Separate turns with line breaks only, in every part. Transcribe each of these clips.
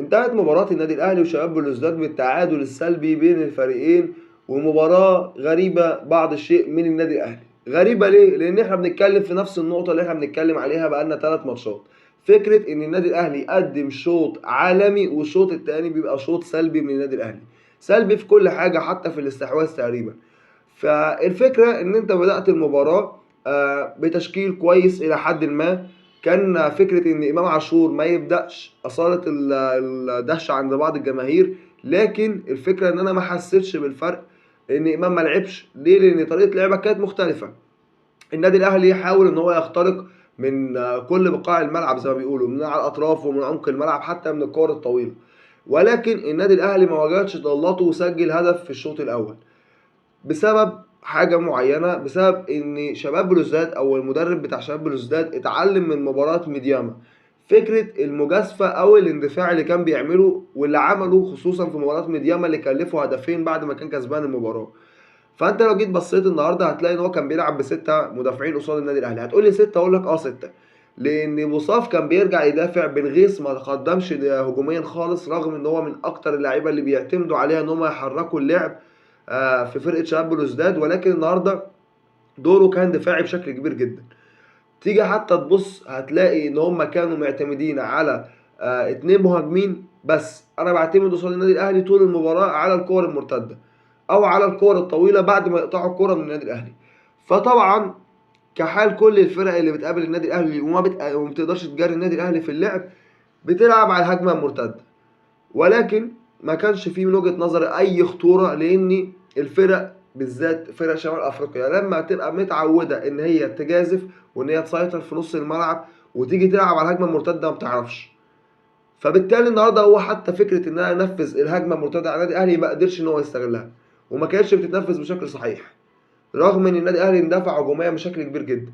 انتهت مباراة النادي الأهلي وشباب بلوزداد بالتعادل السلبي بين الفريقين، ومباراة غريبة بعض الشيء من النادي الأهلي. غريبة ليه؟ لأن احنا بنتكلم في نفس النقطة اللي احنا بنتكلم عليها بقالنا 3 ماتشات. فكرة إن النادي الأهلي قدم شوط عالمي والشوط التاني بيبقى شوط سلبي من النادي الأهلي. سلبي في كل حاجة حتى في الاستحواذ تقريبا. فالفكرة إن أنت بدأت المباراة بتشكيل كويس إلى حد ما. كان فكرة إن إمام عاشور ما يبدأش أثارت الدهشة عند بعض الجماهير، لكن الفكرة إن أنا ما حسيتش بالفرق إن إمام ما لعبش. ليه؟ لأن طريقة لعبك كانت مختلفة. النادي الأهلي يحاول إن هو يخترق من كل بقاع الملعب زي ما بيقولوا، من على الأطراف ومن عمق الملعب حتى من الكور الطويلة، ولكن النادي الأهلي ما وجدش ضلاته وسجل هدف في الشوط الأول بسبب حاجة معينة، بسبب ان شباب بلوزداد او المدرب بتاع شباب بلوزداد اتعلم من مباراة ميدياما فكرة المجازفة او الاندفاع اللي كان بيعمله واللي عمله خصوصا في مباراة ميدياما اللي كلفه هدفين بعد ما كان كسبان المباراة. فانت لو جيت بصيت النهارده هتلاقي ان هو كان بيلعب ب6 مدافعين قصاد النادي الاهلي. هتقول لي 6، اقول لك 6، لان مصاف كان بيرجع يدافع. بن غيث ما تقدمش هجوميا خالص، رغم ان هو من اكتر اللعيبه اللي بيعتمدوا عليها ان هم يحركوا اللعب في فرقه شباب بلوزداد، ولكن النهارده دوره كان دفاعي بشكل كبير جدا. تيجي حتى تبص هتلاقي ان هم كانوا معتمدين على 2 مهاجمين بس. انا بعتمد قصاد النادي الاهلي طول المباراه على الكور المرتده او على الكور الطويله بعد ما يقطعوا الكوره من النادي الاهلي. فطبعا كحال كل الفرق اللي بتقابل النادي الاهلي وما بتقدرش تجاري النادي الاهلي في اللعب، بتلعب على الهجمه المرتده. ولكن ما كانش فيه من وجهة نظري اي خطورة، لان الفرق بالذات فرق شمال افريقيا لما تبقى متعودة ان هي تجازف وان هي تسيطر في نص الملعب وتيجي تلعب على الهجمة المرتدة ما بتعرفش. فبالتالي النهارده هو حتى فكرة ان انا انفذ الهجمة المرتدة على النادي الاهلي ما قدرش ان هو يستغلها، وما كانتش بتتنفذ بشكل صحيح، رغم ان النادي الاهلي اندفع هجوميا بشكل كبير جدا.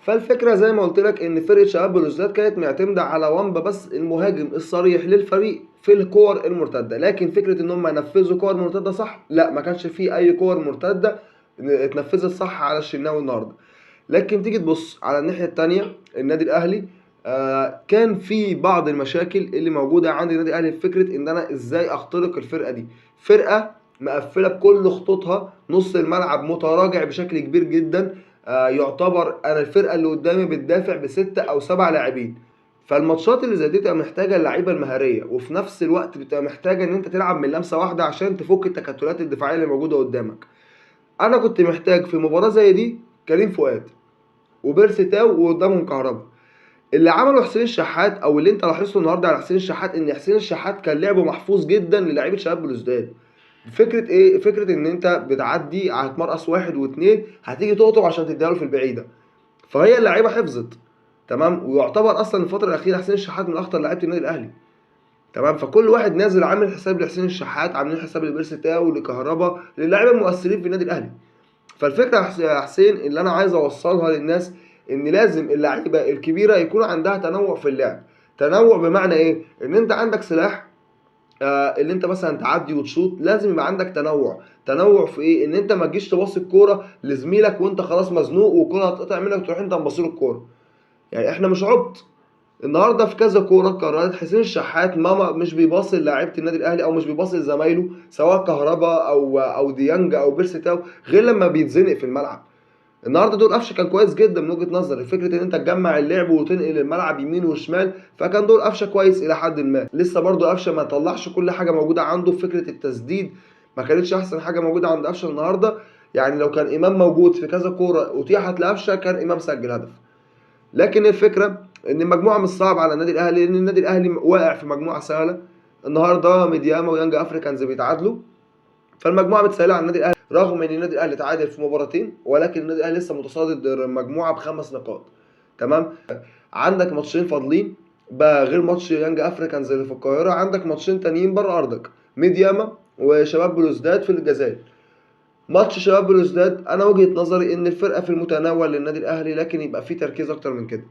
فالفكرة زي ما قلت لك ان فرقة شباب بلوزداد كانت معتمدة على وامبا بس، المهاجم الصريح للفريق في الكور المرتدة. لكن فكرة ان هم ينفذوا كور مرتدة صح، لا، ما كانش فيه اي كور مرتدة اتنفذت صح على الشناوي النهارده. لكن تيجي تبص على الناحية التانية النادي الاهلي كان في بعض المشاكل اللي موجودة عند النادي الاهلي في فكرة ان انا ازاي اخترق الفرقة دي. فرقة مقفلة بكل خطوطها، نص الملعب متراجع بشكل كبير جدا. يعتبر انا الفرقه اللي قدامي بتدافع ب6 او 7 لاعبين. فالماتشات اللي زي دي بتبقى محتاجه اللعيبه المهاريه، وفي نفس الوقت بتبقى محتاجه ان انت تلعب من لمسه واحده عشان تفك التكتلات الدفاعيه اللي موجوده قدامك. انا كنت محتاج في مباراه زي دي كريم فؤاد وبيرسي تاو وقدامهم كهربا. اللي عمله حسين الشحات او اللي انت لاحظته النهارده على حسين الشحات ان حسين الشحات كان لعبه محفوظ جدا للاعيبه شباب بلوزداد. فكره ايه؟ فكره ان انت بتعدي هتمرقص 1 و2 هتيجي تقطب عشان تديها له في البعيده. فهي اللعيبه حفظت تمام. ويعتبر اصلا الفتره الاخيره حسين الشحات من اخطر لعيبه النادي الاهلي تمام. فكل واحد نازل عامل حساب لحسين الشحات، عاملين حساب لبيرسي تاو لكهربا، للاعيبه المؤثرين في النادي الاهلي. فالفكره يا حسين اللي انا عايز اوصلها للناس ان لازم اللعيبه الكبيره يكون عندها تنوع في اللعب. تنوع بمعنى ايه؟ ان انت عندك سلاح اللي انت مثلا تعدي وتشوط، لازم يبقى عندك تنوع. تنوع في ايه؟ ان انت ما تجيش تباصي الكوره لزميلك وانت خلاص مزنوق والكوره هتقطع منك تروح انت مباصي له الكوره. يعني احنا مش عبط. النهارده في كذا كوره قررت حسين الشحات ماما مش بيباصي للاعيبه النادي الاهلي او مش بيباصي لزمايله سواء كهربا او ديانج او بيرسي تاو غير لما بيتزنق في الملعب. النهارده دور قفشه كان كويس جدا من وجهه نظري، فكره ان انت تجمع اللعب وتنقل الملعب يمين وشمال. فكان دور قفشه كويس الى حد ما. لسه برضو قفشه ما طلعش كل حاجه موجوده عنده في فكره التسديد، ما كانتش احسن حاجه موجوده عند قفشه النهارده. يعني لو كان امام موجود في كذا كوره اتيحت لقفشه كان امام سجل هدف. لكن الفكره ان المجموعه مش صعب على النادي الاهلي، لان النادي الاهلي واقع في مجموعه سهله. النهارده ميدياما ويانج افريكانز بيتعادلوا، فالمجموعه متسهله على النادي الاهلي، رغم ان النادي الاهلي تعادل في مباراتين، ولكن النادي الاهلي لسه متصدر المجموعه ب5 نقاط تمام. عندك ماتشين فاضلين بقى غير ماتش يانج افريكانز اللي في القاهره، عندك ماتشين تانيين بره ارضك، ميدياما وشباب بلوزداد في الجزائر. ماتش شباب بلوزداد انا وجهه نظري ان الفرقه في المتناول للنادي الاهلي، لكن يبقى في تركيز اكتر من كده.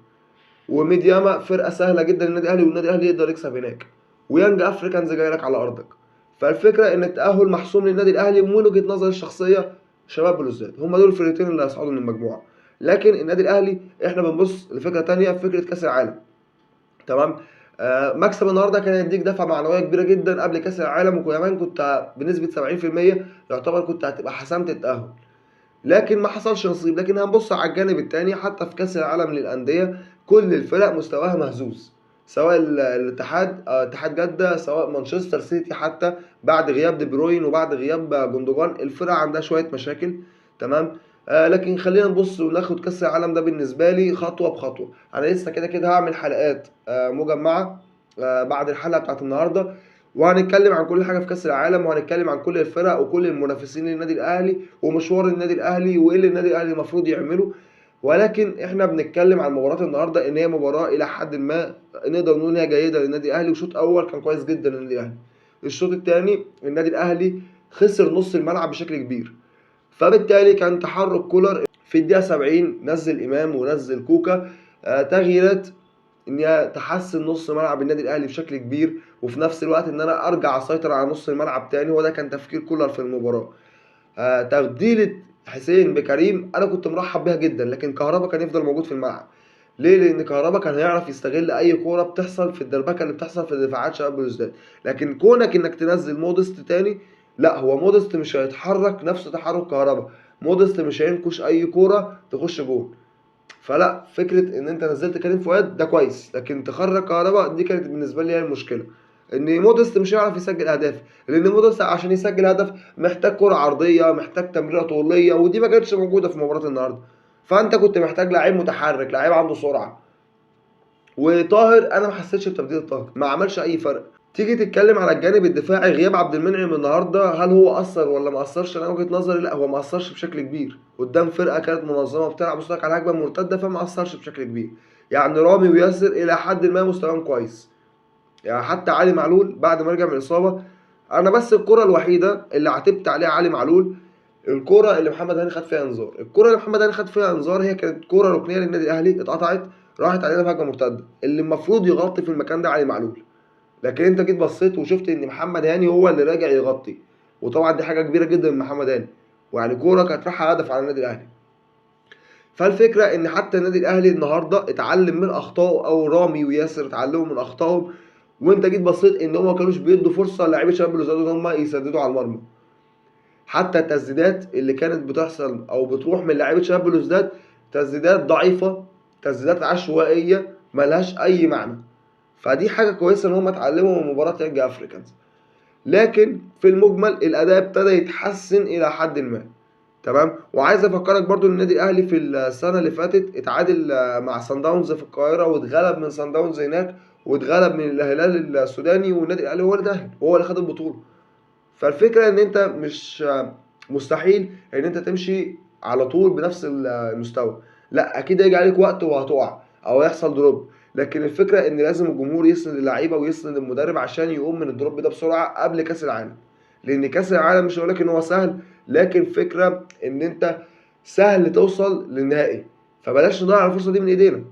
وميدياما فرقه سهله جدا للنادي الاهلي والنادي الاهلي يقدر يكسب هناك، ويانج افريكانز جاي لك على ارضك. فالفكره ان التاهل محسوم للنادي الاهلي، ومن وجهه نظري الشخصيه شباب بلوزداد هم دول الفرقتين اللي هيصعدوا من المجموعه. لكن النادي الاهلي احنا بنبص لفكره تانية، فكره كاس العالم تمام. مكسب النهارده كان هيديك دفعه معنويه كبيره جدا قبل كاس العالم، وكمان كنت بنسبه 70% يعتبر كنت هتبقى حسمت التاهل. لكن ما حصلش نصيب. لكن هنبص على الجانب التاني، حتى في كاس العالم للانديه كل الفرق مستواها مهزوز، سواء الاتحاد اتحاد جده، سواء مانشستر سيتي، حتى بعد غياب دي بروين وبعد غياب جوندوجان الفرق عندها شويه مشاكل. تمام. لكن خلينا نبص وناخد كاس العالم ده بالنسبه لي خطوه بخطوه. انا لسه كده كده هعمل حلقات مجمعه بعد الحلقه بتاعت النهارده، وهنتكلم عن كل حاجه في كاس العالم، وهنتكلم عن كل الفرق وكل المنافسين للنادي الاهلي ومشوار النادي الاهلي وايه اللي النادي الاهلي المفروض يعمله. ولكن احنا بنتكلم عن مباراه النهارده ان هي مباراه الى حد ما نقدر نقول ان هي جيده للنادي الاهلي. وشوط اول كان كويس جدا للنادي الاهلي. الشوط الثاني النادي الاهلي خسر نص الملعب بشكل كبير، فبالتالي كان تحرك كولر في الدقيقه 70 نزل امام ونزل كوكا، تغييرات ان هي تحسن نص ملعب النادي الاهلي بشكل كبير، وفي نفس الوقت ان انا ارجع اسيطر على نص الملعب تاني. وده كان تفكير كولر في المباراه. تبديله حسين بكريم انا كنت مرحب بيها جدا، لكن كهربا كان يفضل موجود في الملعب. ليه؟ لان كهربا كان هيعرف يستغل اي كوره بتحصل في الدربكه اللي بتحصل في دفاعات شباب بلوزداد. لكن كونك انك تنزل مودست تاني، لا، هو مودست مش هيتحرك نفس تحرك كهربا. مودست مش هينكش اي كوره تخش جول. فلا، فكره ان انت نزلت كريم فؤاد ده كويس، لكن تخرج كهربا دي كانت بالنسبه لي هي المشكله. ان مودست مش هيعرف يسجل اهداف، لان مودست عشان يسجل هدف محتاج كره عرضيه، محتاج تمريره طوليه، ودي ما كانتش موجوده في مباراه النهارده. فانت كنت محتاج لعيب متحرك، لعيب عنده سرعه. وطاهر انا ما حسيتش بتبديل طاهر، ما عملش اي فرق. تيجي تتكلم على الجانب الدفاعي، غياب عبد المنعم النهارده هل هو اثر ولا ما اثرش؟ انا وجهه نظري لا، هو ما اثرش بشكل كبير قدام فرقه كانت منظمه بتلعب وصلك على هجمه مرتده، فما اثرش بشكل كبير. يعني رامي وياسر الى حد ما مستواهم كويس، يعني حتى علي معلول بعد ما رجع من الاصابه. انا بس الكره الوحيده اللي عتبت عليها علي معلول الكره اللي محمد هاني خد فيها انذار. الكره اللي محمد هاني خد فيها انذار هي كانت كره ركنيه للنادي الاهلي، اتقطعت راحت علينا بهجمه مرتده. اللي المفروض يغطي في المكان ده علي معلول، لكن انت جيت بصيت وشفت ان محمد هاني هو اللي راجع يغطي. وطبعا دي حاجه كبيره جدا من محمد هاني، ويعني كوره كانت رايحه هدف على النادي الاهلي. فالفكره ان حتى النادي الاهلي النهارده اتعلم من اخطائه، او رامي وياسر اتعلموا من اخطائهم. وانت جيت بصيت ان هم ما كانوش بيدوا فرصه للاعيبه شباب بلوزداد ان هم يسددوا على المرمى. حتى التسديدات اللي كانت بتحصل او بتروح من لعيبه شباب بلوزداد تسديدات ضعيفه، تسديدات عشوائيه ملهاش اي معنى. فدي حاجه كويسه ان هم اتعلموا من مباراه يانج افريكانز. لكن في المجمل الاداء ابتدى يتحسن الى حد ما. تمام. وعايز افكرك برضو ان النادي الاهلي في السنه اللي فاتت اتعادل مع سان داونز في القاهره، واتغلب من سان داونز هناك، واتغلب من الهلال السوداني، والنادي الاهلي هو اللي تاهل، هو اللي خد البطوله. فالفكره ان انت مش مستحيل ان انت تمشي على طول بنفس المستوى. لا، اكيد هيجي عليك وقت وهتقع او يحصل دروب. لكن الفكره ان لازم الجمهور يسند اللعيبه ويسند المدرب عشان يقوم من الدروب ده بسرعه قبل كاس العالم. لان كاس العالم مش هقول لك ان هو سهل، لكن فكره ان انت سهل توصل للنهائي، فبلاش نضيع الفرصه دي من ايدينا.